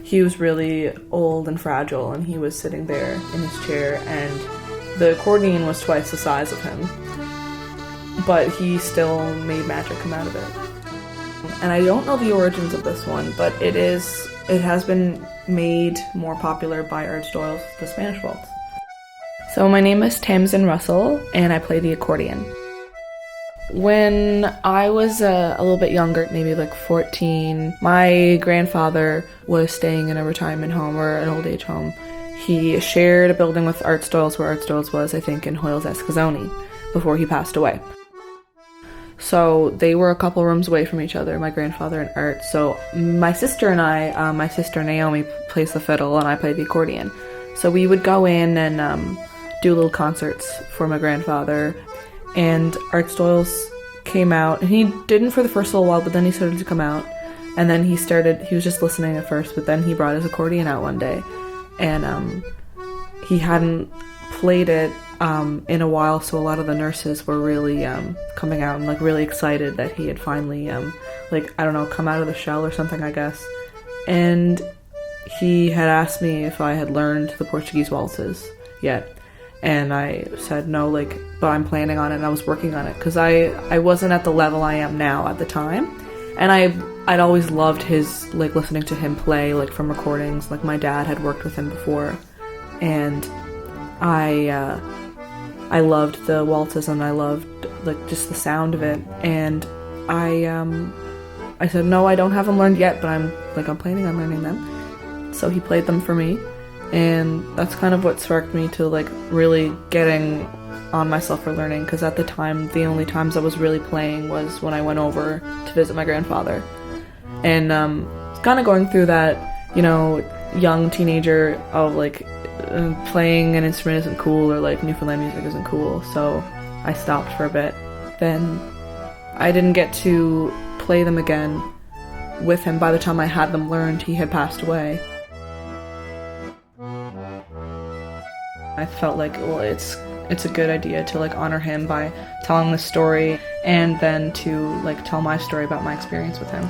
he was really old and fragile, and he was sitting there in his chair, and the accordion was twice the size of him, but he still made magic come out of it. And I don't know the origins of this one, but it has been made more popular by Art Stoyles, the Spanish waltz. So my name is Tamsyn Russell, and I play the accordion. When I was a little bit younger, maybe like 14, my grandfather was staying in a retirement home or an old age home. He shared a building with Art Stoyles, where Art Stoyles was, I think, in Hoyles Escazoni, before he passed away. So they were a couple rooms away from each other, my grandfather and Art. So my sister and I, my sister Naomi plays the fiddle and I play the accordion. So we would go in and do little concerts for my grandfather. And Art Stoyles came out, and he didn't for the first little while, but then he started to come out. And then he was just listening at first, but then he brought his accordion out one day. And he hadn't played it in a while, so a lot of the nurses were really coming out and like really excited that he had finally come out of the shell or something, I guess. And he had asked me if I had learned the Portuguese waltzes yet. And I said no, but I'm planning on it, and I was working on it, because I wasn't at the level I am now at the time. And I'd always loved his, listening to him play, from recordings. My dad had worked with him before. And I loved the waltzes, and I loved, just the sound of it. And I said, no, I don't have them learned yet, but I'm planning on learning them. So he played them for me. And that's kind of what sparked me to really getting on myself for learning, because at the time the only times I was really playing was when I went over to visit my grandfather. And kind of going through that, young teenager of playing an instrument isn't cool, or Newfoundland music isn't cool, so I stopped for a bit. Then I didn't get to play them again with him. By the time I had them learned, he had passed away. I felt it's a good idea to honor him by telling the story, and then to tell my story about my experience with him.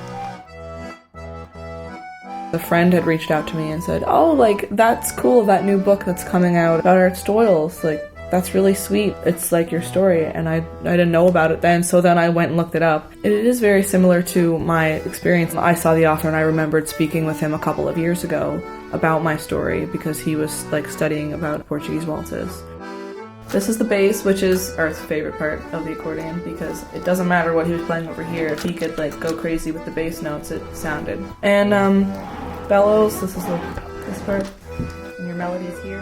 A friend had reached out to me and said, oh, that's cool, that new book that's coming out about Art Stoyles, that's really sweet, it's your story. And I didn't know about it then, so then I went and looked it up. It is very similar to my experience. I saw the author and I remembered speaking with him a couple of years ago about my story, because he was studying about Portuguese waltzes. This is the bass, which is Art's favorite part of the accordion, because it doesn't matter what he was playing over here, if he could go crazy with the bass notes, it sounded. And bellows, this is this part, and your melodies here.